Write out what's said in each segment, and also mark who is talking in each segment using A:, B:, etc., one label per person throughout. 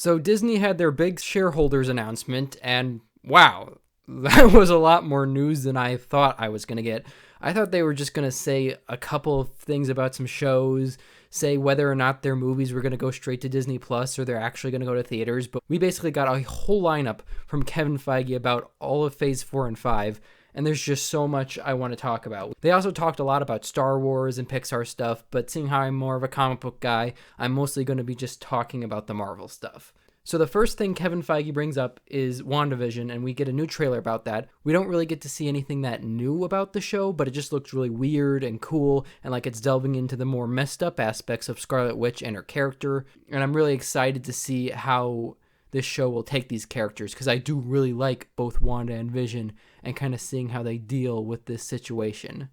A: So Disney had their big shareholders announcement, and wow, that was a lot more news than I thought I was going to get. I thought they were just going to say a couple of things about some shows, say whether or not their movies were going to go straight to Disney Plus or they're actually going to go to theaters, but we basically got a whole lineup from Kevin Feige about all of Phase 4 and 5, and there's just so much I want to talk about. They also talked a lot about Star Wars and Pixar stuff, but seeing how I'm more of a comic book guy, I'm mostly going to be just talking about the Marvel stuff. So the first thing Kevin Feige brings up is WandaVision, and we get a new trailer about that. We don't really get to see anything that new about the show, but it just looks really weird and cool, and like it's delving into the more messed up aspects of Scarlet Witch and her character, and I'm really excited to see how this show will take these characters, because I do really like both Wanda and Vision, and kind of seeing how they deal with this situation.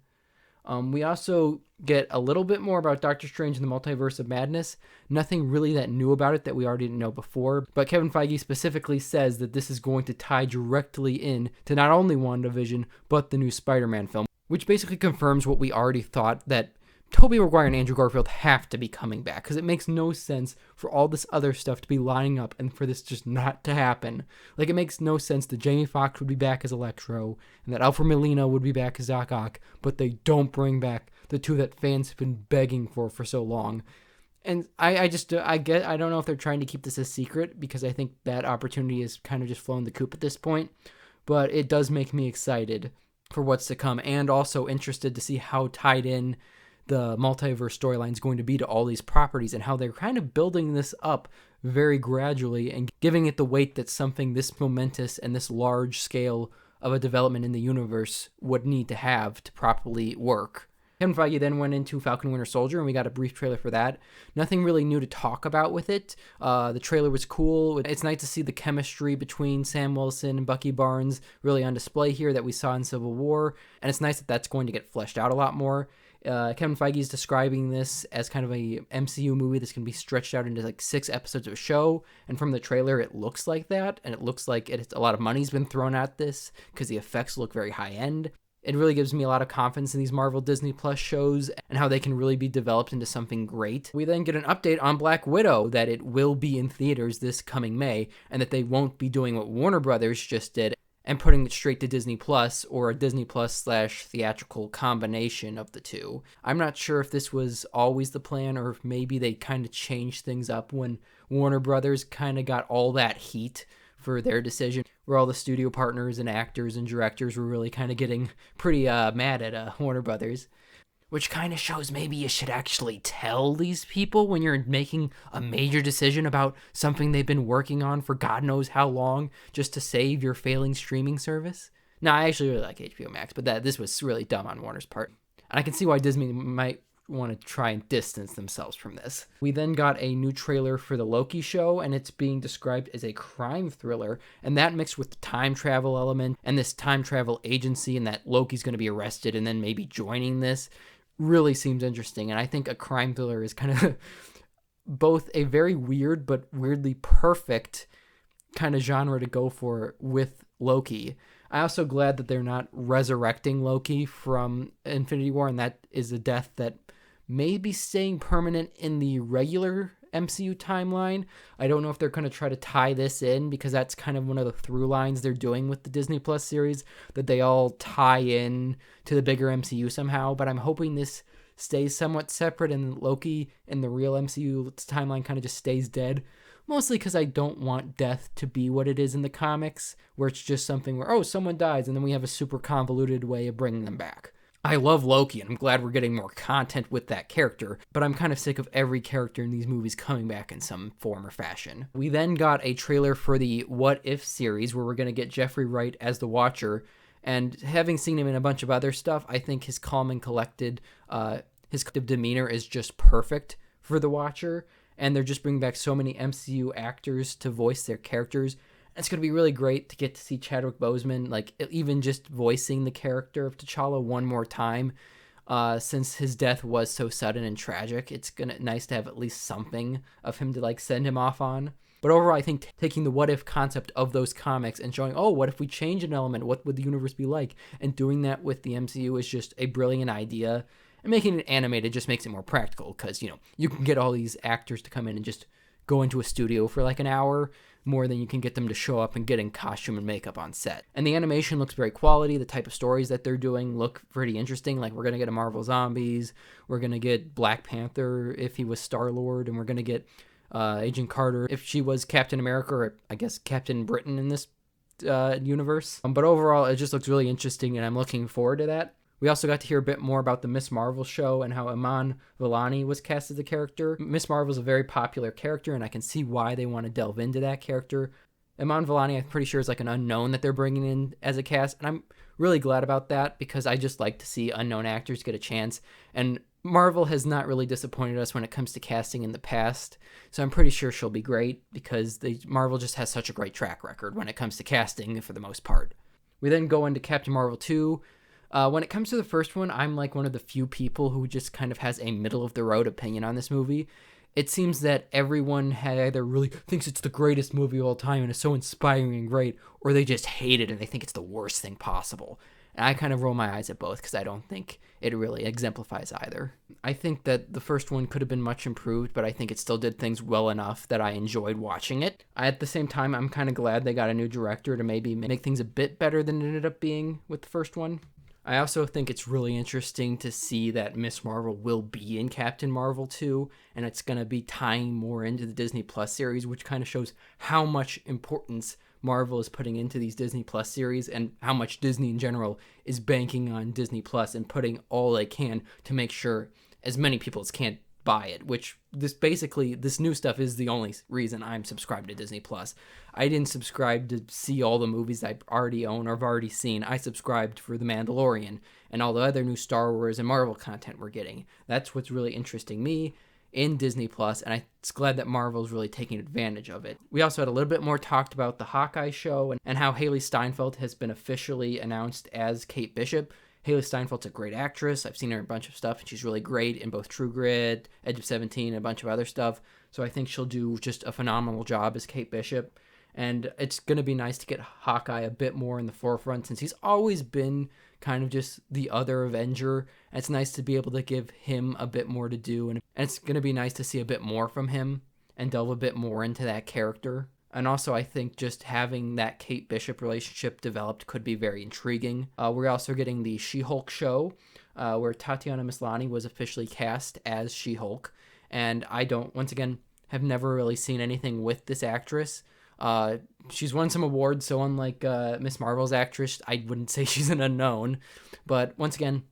A: We also get a little bit more about Doctor Strange and the Multiverse of Madness. Nothing really that new about it that we already didn't know before, but Kevin Feige specifically says that this is going to tie directly in to not only WandaVision, but the new Spider-Man film, which basically confirms what we already thought, that Tobey Maguire and Andrew Garfield have to be coming back, because it makes no sense for all this other stuff to be lining up and for this just not to happen. Like, it makes no sense that Jamie Foxx would be back as Electro and that Alfred Molina would be back as Doc Ock, but they don't bring back the two that fans have been begging for so long. And I don't know if they're trying to keep this a secret, because I think that opportunity is kind of just flown the coop at this point, but it does make me excited for what's to come, and also interested to see how tied in the multiverse storyline is going to be to all these properties, and how they're kind of building this up very gradually and giving it the weight that something this momentous and this large scale of a development in the universe would need to have to properly work. Kevin Feige then went into Falcon Winter Soldier, and we got a brief trailer for that. Nothing really new to talk about with it. The trailer was cool. It's nice to see the chemistry between Sam Wilson and Bucky Barnes really on display here that we saw in Civil War, and it's nice that that's going to get fleshed out a lot more. Kevin Feige is describing this as kind of a MCU movie that's going to be stretched out into like 6 episodes of a show, and from the trailer it looks like that, and it looks like a lot of money's been thrown at this because the effects look very high-end. It really gives me a lot of confidence in these Marvel Disney Plus shows and how they can really be developed into something great. We then get an update on Black Widow, that it will be in theaters this coming May, and that they won't be doing what Warner Brothers just did and putting it straight to Disney Plus, or a Disney Plus / theatrical combination of the two. I'm not sure if this was always the plan, or if maybe they kind of changed things up when Warner Brothers kind of got all that heat for their decision, where all the studio partners and actors and directors were really kind of getting pretty mad at Warner Brothers. Which kind of shows maybe you should actually tell these people when you're making a major decision about something they've been working on for God knows how long, just to save your failing streaming service. No, I actually really like HBO Max, but this was really dumb on Warner's part. And I can see why Disney might want to try and distance themselves from this. We then got a new trailer for the Loki show, and it's being described as a crime thriller, and that mixed with the time travel element and this time travel agency, and that Loki's going to be arrested and then maybe joining this, really seems interesting. And I think a crime thriller is kind of both a very weird but weirdly perfect kind of genre to go for with Loki. I'm also glad that they're not resurrecting Loki from Infinity War, and that is a death that may be staying permanent in the regular MCU timeline. I don't know if they're going to try to tie this in, because that's kind of one of the through lines they're doing with the Disney Plus series, that they all tie in to the bigger MCU somehow, but I'm hoping this stays somewhat separate and Loki in the real MCU timeline kind of just stays dead, mostly because I don't want death to be what it is in the comics, where it's just something where, oh, someone dies, and then we have a super convoluted way of bringing them back. I love Loki, and I'm glad we're getting more content with that character, but I'm kind of sick of every character in these movies coming back in some form or fashion. We then got a trailer for the What If series, where we're going to get Jeffrey Wright as the Watcher, and having seen him in a bunch of other stuff, I think his calm and collected, his demeanor is just perfect for the Watcher, and they're just bringing back so many MCU actors to voice their characters. It's going to be really great to get to see Chadwick Boseman, like, even just voicing the character of T'Challa one more time, since his death was so sudden and tragic. It's nice to have at least something of him to, like, send him off on. But overall, I think taking the what-if concept of those comics and showing, oh, what if we change an element? What would the universe be like? And doing that with the MCU is just a brilliant idea. And making it animated just makes it more practical, because, you can get all these actors to come in and just go into a studio for like an hour more than you can get them to show up and get in costume and makeup on set. And the animation looks very quality. The type of stories that they're doing look pretty interesting. Like, we're going to get a Marvel Zombies. We're going to get Black Panther if he was Star-Lord. And we're going to get Agent Carter if she was Captain America, or I guess Captain Britain in this universe. But overall, it just looks really interesting, and I'm looking forward to that. We also got to hear a bit more about the Miss Marvel show and how Iman Vellani was cast as the character. Miss Marvel is a very popular character, and I can see why they want to delve into that character. Iman Vellani, I'm pretty sure, is like an unknown that they're bringing in as a cast, and I'm really glad about that because I just like to see unknown actors get a chance. And Marvel has not really disappointed us when it comes to casting in the past, so I'm pretty sure she'll be great because Marvel just has such a great track record when it comes to casting for the most part. We then go into Captain Marvel 2. When it comes to the first one, I'm like one of the few people who just kind of has a middle-of-the-road opinion on this movie. It seems that everyone either really thinks it's the greatest movie of all time and is so inspiring and great, or they just hate it and they think it's the worst thing possible. And I kind of roll my eyes at both because I don't think it really exemplifies either. I think that the first one could have been much improved, but I think it still did things well enough that I enjoyed watching it. At the same time, I'm kind of glad they got a new director to maybe make things a bit better than it ended up being with the first one. I also think it's really interesting to see that Miss Marvel will be in Captain Marvel 2, and it's going to be tying more into the Disney Plus series, which kind of shows how much importance Marvel is putting into these Disney Plus series and how much Disney in general is banking on Disney Plus and putting all they can to make sure as many people as can buy it, which this new stuff is the only reason I'm subscribed to Disney Plus. I didn't subscribe to see all the movies I already own or have already seen. I subscribed for The Mandalorian and all the other new Star Wars and Marvel content we're getting. That's what's really interesting me in Disney Plus, and I'm glad that Marvel's really taking advantage of it. We also had a little bit more talked about the Hawkeye show and how Haley Steinfeld has been officially announced as Kate Bishop. Haley Steinfeld's a great actress. I've seen her in a bunch of stuff, and she's really great in both True Grit, Edge of 17, and a bunch of other stuff. So I think she'll do just a phenomenal job as Kate Bishop. And it's going to be nice to get Hawkeye a bit more in the forefront since he's always been kind of just the other Avenger. And it's nice to be able to give him a bit more to do. And it's going to be nice to see a bit more from him and delve a bit more into that character. And also, I think just having that Kate Bishop relationship developed could be very intriguing. We're also getting the She-Hulk show, where Tatiana Maslany was officially cast as She-Hulk. And once again, have never really seen anything with this actress. She's won some awards, so unlike Miss Marvel's actress, I wouldn't say she's an unknown. But once again,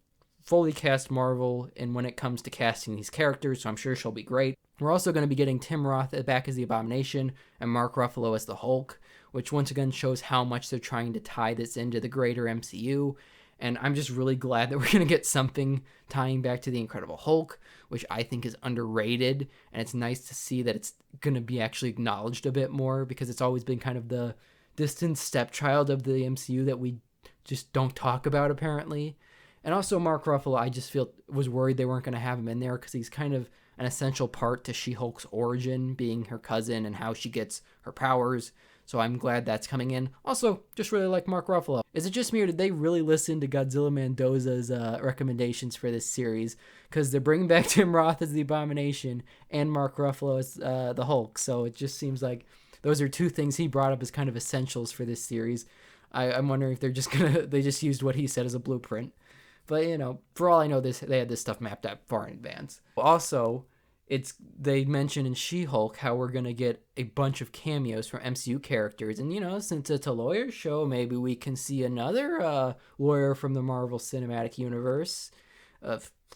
A: fully cast Marvel, and when it comes to casting these characters, so I'm sure she'll be great. We're also going to be getting Tim Roth back as the Abomination and Mark Ruffalo as the Hulk, which once again shows how much they're trying to tie this into the greater MCU. And I'm just really glad that we're going to get something tying back to the Incredible Hulk, which I think is underrated. And it's nice to see that it's going to be actually acknowledged a bit more because it's always been kind of the distant stepchild of the MCU that we just don't talk about apparently. And also Mark Ruffalo, I just was worried they weren't going to have him in there because he's kind of an essential part to She-Hulk's origin, being her cousin and how she gets her powers. So I'm glad that's coming in. Also, just really like Mark Ruffalo. Is it just me or did they really listen to Godzilla Mendoza's recommendations for this series? Because they're bringing back Tim Roth as the Abomination and Mark Ruffalo as the Hulk. So it just seems like those are two things he brought up as kind of essentials for this series. I'm wondering if they just used what he said as a blueprint. But, for all I know, they had this stuff mapped out far in advance. Also, they mentioned in She-Hulk how we're going to get a bunch of cameos from MCU characters. And, since it's a lawyer show, maybe we can see another lawyer from the Marvel Cinematic Universe.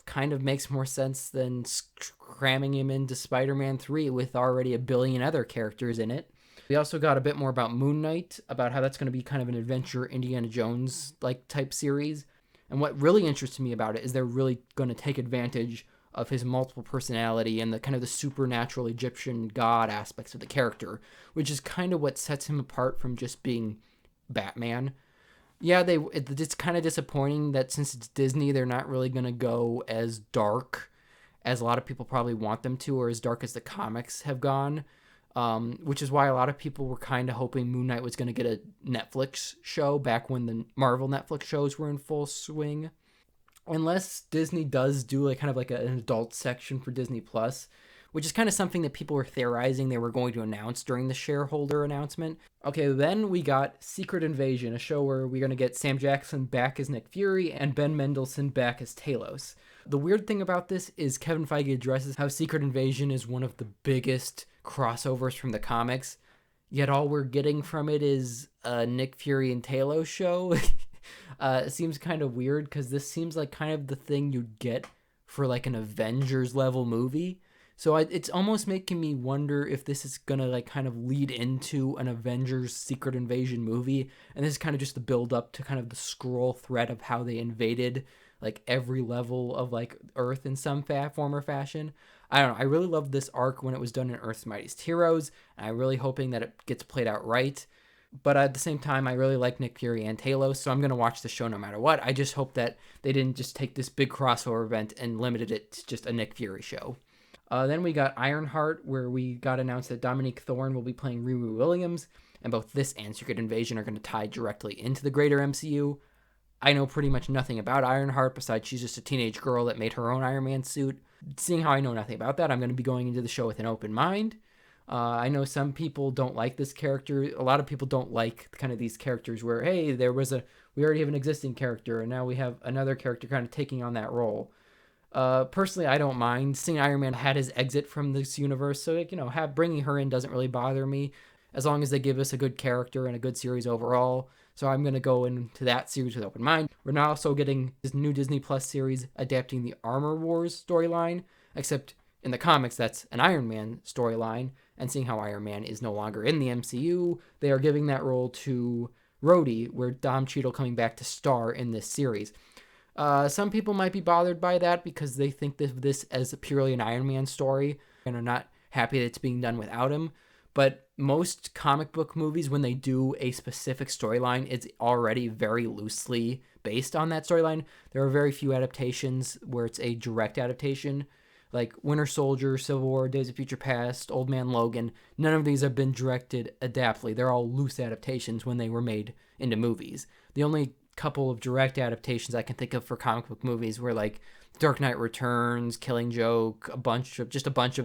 A: Kind of makes more sense than cramming him into Spider-Man 3 with already a billion other characters in it. We also got a bit more about Moon Knight, about how that's going to be kind of an adventure Indiana Jones-like type series. And what really interests me about it is they're really going to take advantage of his multiple personality and the kind of the supernatural Egyptian god aspects of the character, which is kind of what sets him apart from just being Batman. Yeah, it's kind of disappointing that since it's Disney, they're not really going to go as dark as a lot of people probably want them to, or as dark as the comics have gone. Which is why a lot of people were kind of hoping Moon Knight was going to get a Netflix show back when the Marvel Netflix shows were in full swing. Unless Disney does do kind of an adult section for Disney Plus, which is kind of something that people were theorizing they were going to announce during the shareholder announcement. Okay, then we got Secret Invasion, a show where we're going to get Sam Jackson back as Nick Fury and Ben Mendelsohn back as Talos. The weird thing about this is Kevin Feige addresses how Secret Invasion is one of the biggest crossovers from the comics, yet all we're getting from it is a Nick Fury and Talos show. It seems kind of weird because this seems like kind of the thing you'd get for like an Avengers level movie. So it's almost making me wonder if this is gonna like kind of lead into an Avengers Secret Invasion movie, and this is kind of just the build up to kind of the scroll thread of how they invaded like every level of like Earth in some form or fashion. I don't know. I really loved this arc when it was done in Earth's Mightiest Heroes, and I'm really hoping that it gets played out right. But at the same time, I really like Nick Fury and Talos, so I'm going to watch the show no matter what. I just hope that they didn't just take this big crossover event and limited it to just a Nick Fury show. Then we got Ironheart, where we got announced that Dominique Thorne will be playing Riri Williams, and both this and Secret Invasion are going to tie directly into the greater MCU. I know pretty much nothing about Ironheart, besides she's just a teenage girl that made her own Iron Man suit. Seeing how I know nothing about that, I'm going to be going into the show with an open mind. I know some people don't like this character. A lot of people don't like kind of these characters where, hey, we already have an existing character, and now we have another character kind of taking on that role. Personally, I don't mind. Seeing Iron Man had his exit from this universe, so like, bringing her in doesn't really bother me, as long as they give us a good character and a good series overall. So I'm going to go into that series with open mind. We're now also getting this new Disney Plus series adapting the Armor Wars storyline, except in the comics that's an Iron Man storyline, and seeing how Iron Man is no longer in the MCU, they are giving that role to Rhodey, where Dom Cheadle coming back to star in this series. Some people might be bothered by that because they think of this as purely an Iron Man story and are not happy that it's being done without him. But most comic book movies, when they do a specific storyline, it's already very loosely based on that storyline. There are very few adaptations where it's a direct adaptation, like Winter Soldier, Civil War, Days of Future Past, Old Man Logan. None of these have been directed adaptly. They're all loose adaptations when they were made into movies. The only couple of direct adaptations I can think of for comic book movies were like Dark Knight Returns, Killing Joke, a bunch of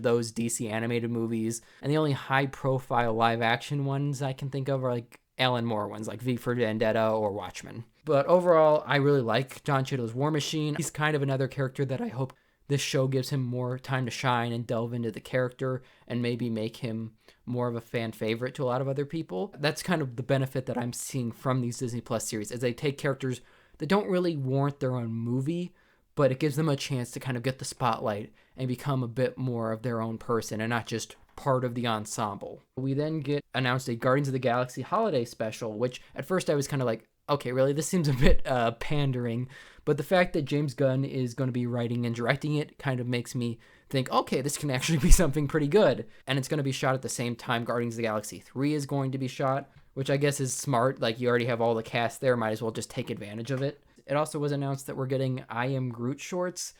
A: those DC animated movies. And the only high profile live action ones I can think of are like Alan Moore ones like V for Vendetta or Watchmen. But overall, I really like Don Cheadle's War Machine. He's kind of another character that I hope this show gives him more time to shine and delve into the character and maybe make him more of a fan favorite to a lot of other people. That's kind of the benefit that I'm seeing from these Disney Plus series, is they take characters that don't really warrant their own movie, but it gives them a chance to kind of get the spotlight and become a bit more of their own person and not just part of the ensemble. We then get announced a Guardians of the Galaxy holiday special, which at first I was kind of like, okay, really, this seems a bit pandering, but the fact that James Gunn is going to be writing and directing it kind of makes me think, okay, this can actually be something pretty good. And it's going to be shot at the same time Guardians of the Galaxy 3 is going to be shot, which I guess is smart. Like, you already have all the cast there, might as well just take advantage of it. It also was announced that we're getting I Am Groot shorts,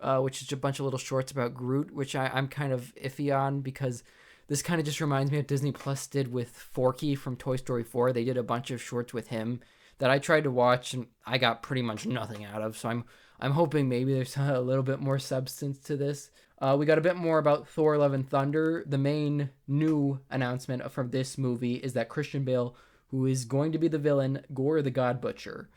A: which is a bunch of little shorts about Groot, which I'm kind of iffy on because this kind of just reminds me of what Disney Plus did with Forky from Toy Story 4. They did a bunch of shorts with him that I tried to watch and I got pretty much nothing out of. So I'm hoping maybe there's a little bit more substance to this. We got a bit more about Thor: Love and Thunder. The main new announcement from this movie is that Christian Bale, who is going to be the villain, Gore the God Butcher,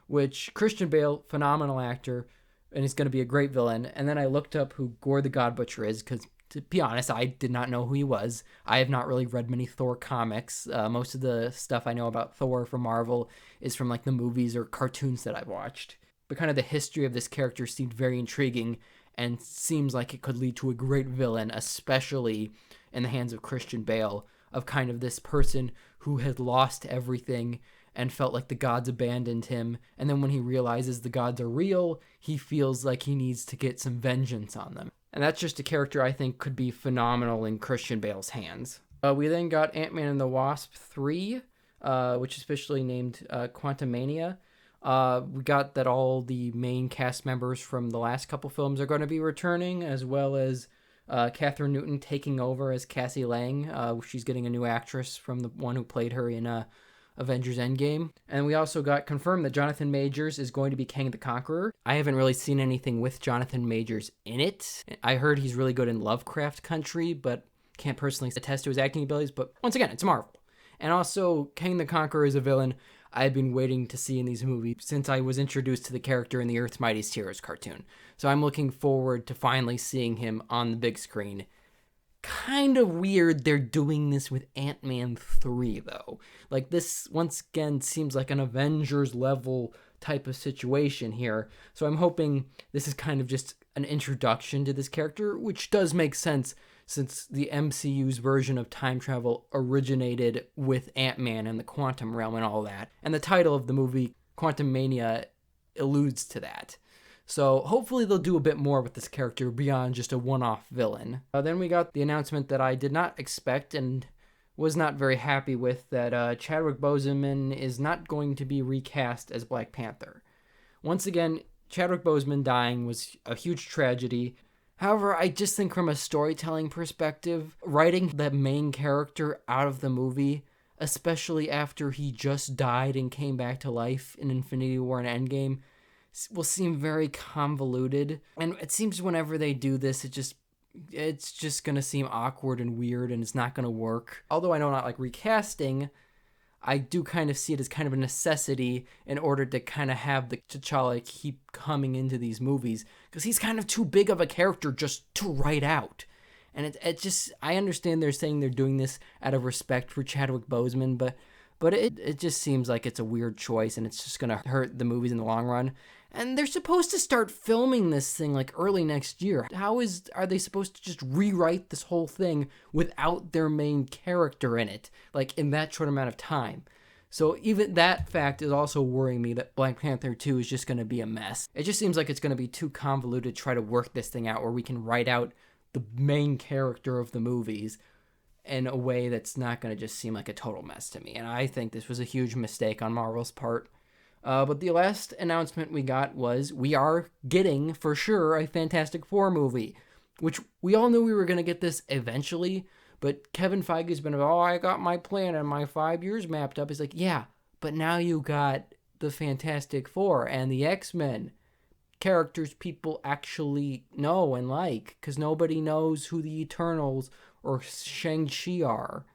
A: which Christian Bale, phenomenal actor, and he's going to be a great villain. And then I looked up who Gore the God Butcher is because, to be honest, I did not know who he was. I have not really read many Thor comics. Most of the stuff I know about Thor from Marvel is from like the movies or cartoons that I've watched. But kind of the history of this character seemed very intriguing and seems like it could lead to a great villain, especially in the hands of Christian Bale, of kind of this person who had lost everything and felt like the gods abandoned him. And then when he realizes the gods are real, he feels like he needs to get some vengeance on them. And that's just a character I think could be phenomenal in Christian Bale's hands. We then got Ant-Man and the Wasp 3, which is officially named Quantumania. We got that all the main cast members from the last couple films are going to be returning, as well as Catherine Newton taking over as Cassie Lang. She's getting a new actress from the one who played her in Avengers Endgame. And we also got confirmed that Jonathan Majors is going to be Kang the Conqueror. I haven't really seen anything with Jonathan Majors in it. I heard he's really good in Lovecraft Country, but can't personally attest to his acting abilities. But once again, it's Marvel. And also, Kang the Conqueror is a villain I've been waiting to see in these movies since I was introduced to the character in the Earth's Mightiest Heroes cartoon. So I'm looking forward to finally seeing him on the big screen. Kind of weird they're doing this with Ant-Man 3, though. Like, this, once again, seems like an Avengers level type of situation here. So I'm hoping this is kind of just an introduction to this character, which does make sense since the MCU's version of time travel originated with Ant-Man and the quantum realm and all that. And the title of the movie, Quantum Mania, alludes to that. So hopefully they'll do a bit more with this character beyond just a one-off villain. Then we got the announcement that I did not expect and was not very happy with, that Chadwick Boseman is not going to be recast as Black Panther. Once again, Chadwick Boseman dying was a huge tragedy. However, I just think from a storytelling perspective, writing the main character out of the movie, especially after he just died and came back to life in Infinity War and Endgame, will seem very convoluted. And it seems whenever they do this, it's just going to seem awkward and weird, and it's not going to work. Although I know not like recasting, I do kind of see it as kind of a necessity in order to kind of have the T'Challa keep coming into these movies, because he's kind of too big of a character just to write out. And it just, I understand they're saying they're doing this out of respect for Chadwick Boseman, but it just seems like it's a weird choice, and it's just going to hurt the movies in the long run. And they're supposed to start filming this thing like early next year. Are they supposed to just rewrite this whole thing without their main character in it, like in that short amount of time? So even that fact is also worrying me, that Black Panther 2 is just going to be a mess. It just seems like it's going to be too convoluted to try to work this thing out where we can write out the main character of the movies in a way that's not going to just seem like a total mess to me. And I think this was a huge mistake on Marvel's part. But the last announcement we got was we are getting, for sure, a Fantastic Four movie, which we all knew we were going to get this eventually, but Kevin Feige's been, I got my plan and my 5 years mapped up. He's like, yeah, but now you got the Fantastic Four and the X-Men, characters people actually know and like, because nobody knows who the Eternals or Shang-Chi are.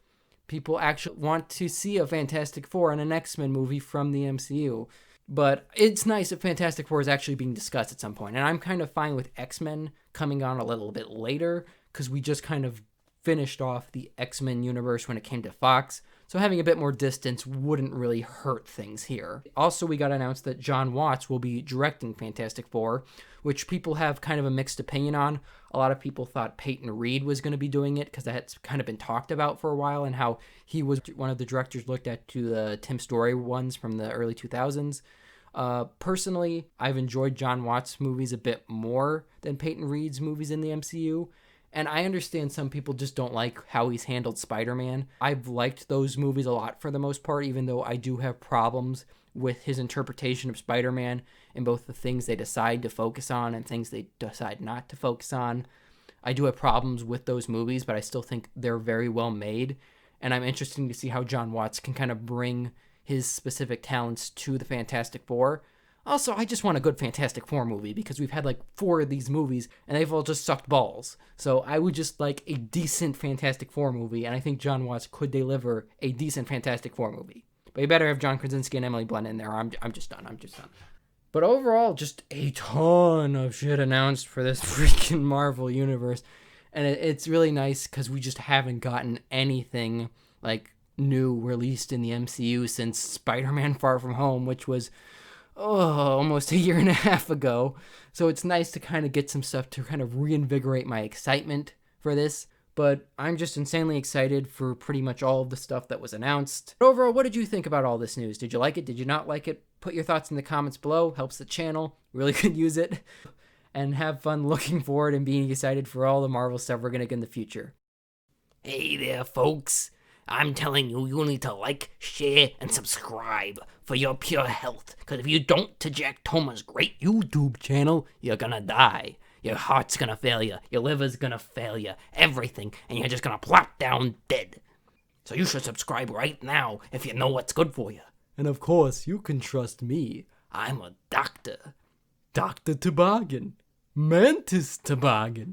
A: People actually want to see a Fantastic Four and an X-Men movie from the MCU. But it's nice if Fantastic Four is actually being discussed at some point. And I'm kind of fine with X-Men coming on a little bit later, because we just kind of finished off the X-Men universe when it came to Fox. So having a bit more distance wouldn't really hurt things here. Also, we got announced that John Watts will be directing Fantastic Four, which people have kind of a mixed opinion on. A lot of people thought Peyton Reed was going to be doing it, because that's kind of been talked about for a while, and how he was one of the directors looked at to the Tim Story ones from the early 2000s. Personally, I've enjoyed John Watts' movies a bit more than Peyton Reed's movies in the MCU. And I understand some people just don't like how he's handled Spider-Man. I've liked those movies a lot for the most part, even though I do have problems with his interpretation of Spider-Man and both the things they decide to focus on and things they decide not to focus on. I do have problems with those movies, but I still think they're very well made. And I'm interested to see how John Watts can kind of bring his specific talents to the Fantastic Four. Also, I just want a good Fantastic Four movie, because we've had like 4 of these movies and they've all just sucked balls. So I would just like a decent Fantastic Four movie, and I think John Watts could deliver a decent Fantastic Four movie. But you better have John Krasinski and Emily Blunt in there. I'm just done. But overall, just a ton of shit announced for this freaking Marvel universe. And it's really nice because we just haven't gotten anything like new released in the MCU since Spider-Man Far From Home, which was almost a year and a half ago. So it's nice to kind of get some stuff to kind of reinvigorate my excitement for this. But I'm just insanely excited for pretty much all of the stuff that was announced. But overall, what did you think about all this news? Did you like it? Did you not like it? Put your thoughts in the comments below. Helps the channel. Really could use it. And have fun looking forward and being excited for all the Marvel stuff we're going to get in the future.
B: Hey there, folks. I'm telling you, you need to like, share, and subscribe for your pure health. Because if you don't to Jack Toma's great YouTube channel, you're gonna die. Your heart's gonna fail you. Your liver's gonna fail you. Everything. And you're just gonna plop down dead. So you should subscribe right now if you know what's good for you.
A: And of course, you can trust me.
B: I'm a doctor.
A: Dr. Toboggan. Mantis Toboggan.